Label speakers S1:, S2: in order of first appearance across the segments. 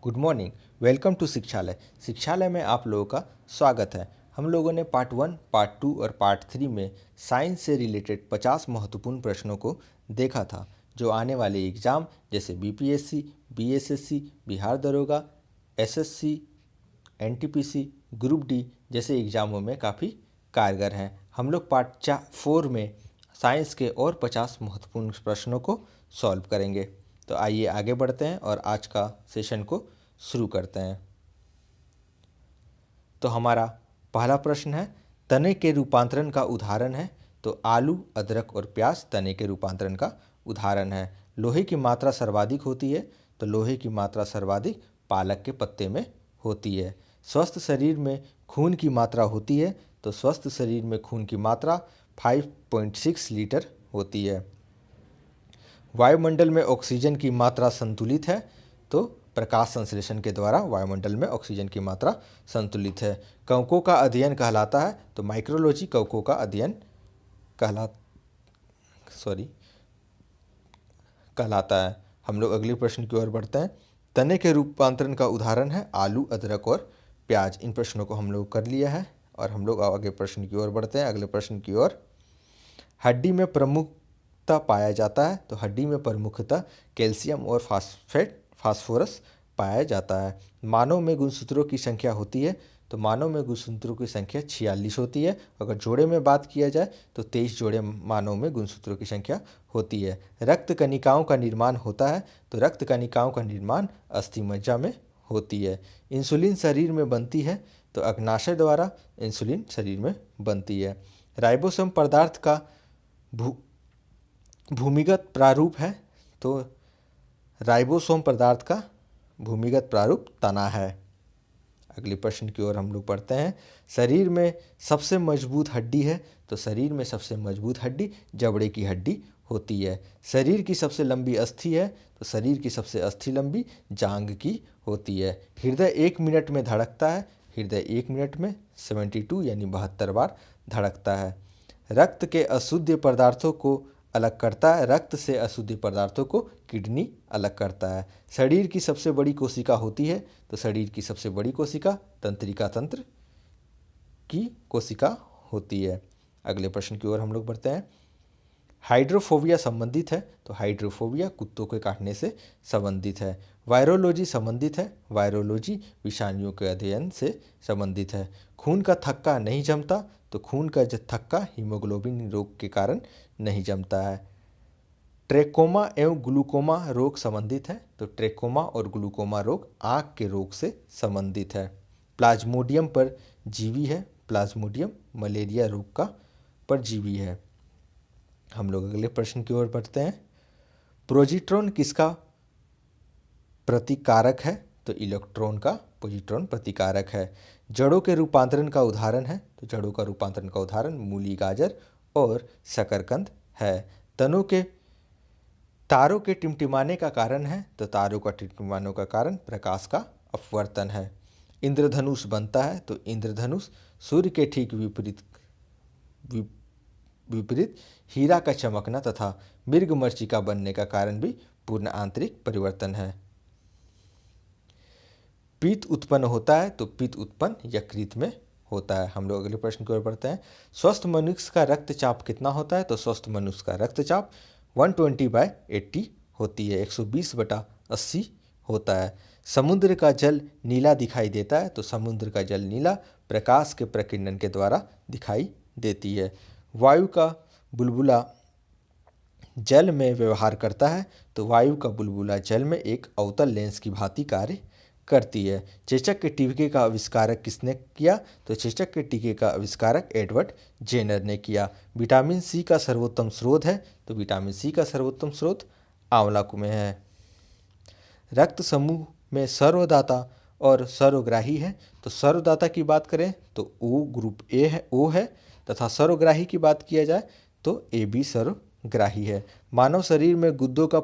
S1: Good morning. Welcome to Shikshalay. Shikshalay में आप लोगों का स्वागत है। हम लोगों ने पार्ट 1, पार्ट 2 और पार्ट 3 में साइंस से रिलेटेड 50 महत्वपूर्ण प्रश्नों को देखा था, जो आने वाले एग्ज़ाम जैसे बीपीएससी, बीएसएससी, बिहार दरोगा, एसएससी, एनटीपीसी, ग्रुप डी जैसे एग्ज़ामों में काफ़ी कारगर हैं। हम लोग पार्ट 4 में साइंस के और 50 महत्वपूर्ण प्रश्नों को सॉल्व करेंगे। तो आइए आगे बढ़ते हैं और आज का सेशन को शुरू करते हैं। तो हमारा पहला प्रश्न है, तने के रूपांतरण का उदाहरण है। तो आलू, अदरक और प्याज तने के रूपांतरण का उदाहरण है। लोहे की मात्रा सर्वाधिक होती है। तो लोहे की मात्रा सर्वाधिक पालक के पत्ते में होती है। स्वस्थ शरीर में खून की मात्रा होती है। तो स्वस्थ शरीर में खून की मात्रा 5.6 लीटर होती है। वायुमंडल में ऑक्सीजन की मात्रा संतुलित है। तो प्रकाश संश्लेषण के द्वारा वायुमंडल में ऑक्सीजन की मात्रा संतुलित है। कवकों का अध्ययन कहलाता है। तो माइक्रोलॉजी कवकों का अध्ययन कहलाता है। हम लोग अगले प्रश्न की ओर बढ़ते हैं। तने के रूपांतरण का उदाहरण है आलू, अदरक और प्याज। इन प्रश्नों को हम लोग कर लिया है और हम लोग आगे प्रश्न की ओर बढ़ते हैं। अगले प्रश्न की ओर, हड्डी में प्रमुखता पाया जाता है। तो हड्डी में प्रमुखता कैल्शियम और फास्फोरस पाया जाता है। मानव में गुणसूत्रों की संख्या होती है। तो मानव में गुणसूत्रों की संख्या 46 होती है। अगर जोड़े में बात किया जाए तो 23 जोड़े मानव में गुणसूत्रों की संख्या होती है। रक्त कणिकाओं का निर्माण होता है। तो रक्त कणिकाओं का निर्माण अस्थि मज्जा में होती है। इंसुलिन शरीर में बनती है। तो अग्नाशय द्वारा इंसुलिन शरीर में बनती है। राइबोसोम पदार्थ का भूमिगत प्रारूप है। तो राइबोसोम पदार्थ का भूमिगत प्रारूप तना है। अगले प्रश्न की ओर हम लोग पढ़ते हैं। शरीर में सबसे मजबूत हड्डी है। तो शरीर में सबसे मजबूत हड्डी जबड़े की हड्डी होती है। शरीर की सबसे लंबी अस्थि है। तो शरीर की सबसे अस्थि लंबी जांघ की होती है। हृदय 1 मिनट में धड़कता है। हृदय 1 मिनट में 72 यानी 72 बार धड़कता है। रक्त के अशुद्ध पदार्थों को अलग करता है। रक्त से अशुद्ध पदार्थों को किडनी अलग करता है। शरीर की सबसे बड़ी कोशिका होती है। तो शरीर की सबसे बड़ी कोशिका तंत्रिका तंत्र की कोशिका होती है। अगले प्रश्न की ओर हम लोग बढ़ते हैं। हाइड्रोफोबिया संबंधित है। तो हाइड्रोफोबिया कुत्तों के काटने से संबंधित है। वायरोलॉजी संबंधित है। वायरोलॉजी विषाणुओं के अध्ययन से संबंधित है। खून का थक्का नहीं जमता। तो खून का थक्का हीमोग्लोबिन रोग के कारण नहीं जमता है। ट्रेकोमा एवं ग्लूकोमा रोग संबंधित है। तो ट्रेकोमा और ग्लूकोमा रोग आँख के रोग से संबंधित है। प्लाज्मोडियम परजीवी है। प्लाज्मोडियम मलेरिया रोग का परजीवी है। हम लोग अगले प्रश्न की ओर बढ़ते हैं। पोजिट्रॉन किसका प्रतिकारक है। तो इलेक्ट्रॉन का पोजिट्रॉन प्रतिकारक है। जड़ों के रूपांतरण का उदाहरण है। तो जड़ों का रूपांतरण का उदाहरण मूली, गाजर और शकरकंद है। तनों के तारों के टिमटिमाने का कारण है। तो तारों का टिमटिमाने का कारण प्रकाश का अपवर्तन है। इंद्रधनुष बनता है। तो इंद्रधनुष सूर्य के ठीक विपरीत हीरा का चमकना तथा मृगमरीचिका बनने का कारण भी पूर्ण आंतरिक परिवर्तन है। पित्त उत्पन्न होता है। तो पित्त उत्पन्न यकृत में होता है। हम लोग अगले प्रश्न की ओर बढ़ते हैं। स्वस्थ मनुष्य का रक्तचाप कितना होता है। तो स्वस्थ मनुष्य का रक्तचाप 120/80 होती है। 120/80 होता है। समुद्र का जल नीला दिखाई देता है। तो समुद्र का जल नीला प्रकाश के प्रकीर्णन के द्वारा दिखाई देती है। वायु का बुलबुला जल में व्यवहार करता है। तो वायु का बुलबुला जल में एक अवतल लेंस की भांति कार्य करती है। चेचक के टीके का आविष्कारक किसने किया। तो चेचक के टीके का आविष्कारक एडवर्ड जेनर ने किया। विटामिन सी का सर्वोत्तम स्रोत है। तो विटामिन सी का सर्वोत्तम स्रोत आंवला में है। रक्त समूह में सर्वदाता और सर्वग्राही है। तो सर्वदाता की बात करें तो ओ ग्रुप ए है, ओ है, तथा सर्वग्राही की बात किया जाए तो ए बी सर्वग्राही है। मानव शरीर में गुर्दों का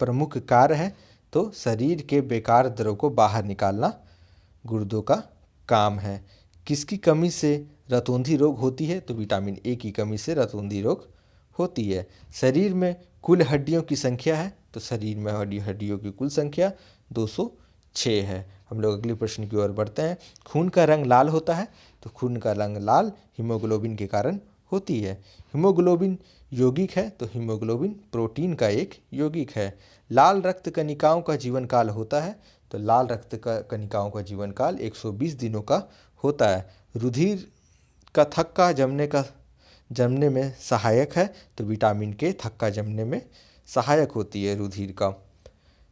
S1: प्रमुख कार्य है। तो शरीर के बेकार द्रव को बाहर निकालना गुर्दों का काम है। किसकी कमी से रतौंधी रोग होती है। तो विटामिन ए की कमी से रतौंधी रोग होती है। शरीर में कुल हड्डियों की संख्या है। तो शरीर में हड्डियों की कुल संख्या 6 है। हम लोग अगले प्रश्न की ओर बढ़ते हैं। खून का रंग लाल होता है, तो खून का रंग लाल हीमोग्लोबिन के कारण होती है। हीमोग्लोबिन यौगिक है, तो हीमोग्लोबिन प्रोटीन का एक यौगिक है। लाल रक्त कणिकाओं का जीवन काल होता है, तो लाल रक्त कणिकाओं का जीवन काल 120 दिनों का होता है। रुधिर का थक्का जमने में सहायक है, तो विटामिन के थक्का जमने में सहायक होती है रुधिर का।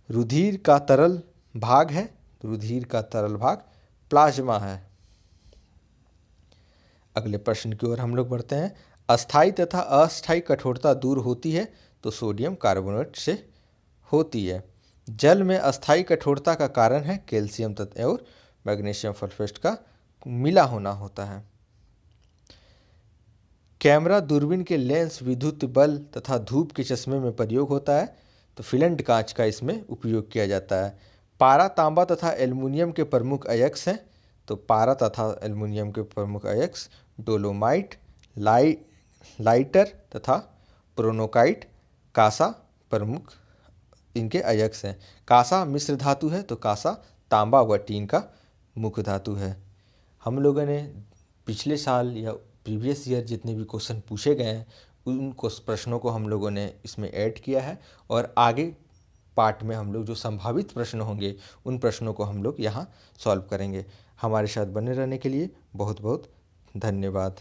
S1: रुधिर का तरल भाग है, तो रुधिर का तरल भाग प्लाज्मा है। अगले प्रश्न की ओर हम लोग बढ़ते हैं। अस्थायी तथा अस्थायी कठोरता दूर होती है, तो सोडियम कार्बोनेट से होती है। जल में अस्थायी कठोरता का कारण है कैल्शियम तत्व और मैग्नीशियम सल्फेट का मिला होना होता है। कैमरा दूरबीन के लेंस, विद्युत बल्ब तथा धूप के चश्मे में प्रयोग होता है, तो फिलेंट कांच का इसमें उपयोग किया जाता है। पारा, तांबा तथा एल्युमिनियम के प्रमुख अयस्क हैं, तो पारा तथा एल्युमिनियम के प्रमुख अयस्क डोलोमाइट, लाइटर तथा प्रोनोकाइट, कांसा प्रमुख इनके अयस्क हैं। कांसा मिश्र धातु है, तो कांसा तांबा व टीन का मुख्य धातु है। हम लोगों ने पिछले साल या प्रीवियस ईयर जितने भी क्वेश्चन पूछे गए हैं उन प्रश्नों को हम लोगों ने इसमें ऐड किया है, और आगे पार्ट में हम लोग जो संभावित प्रश्न होंगे उन प्रश्नों को हम लोग यहाँ सॉल्व करेंगे। हमारे साथ बने रहने के लिए बहुत बहुत धन्यवाद।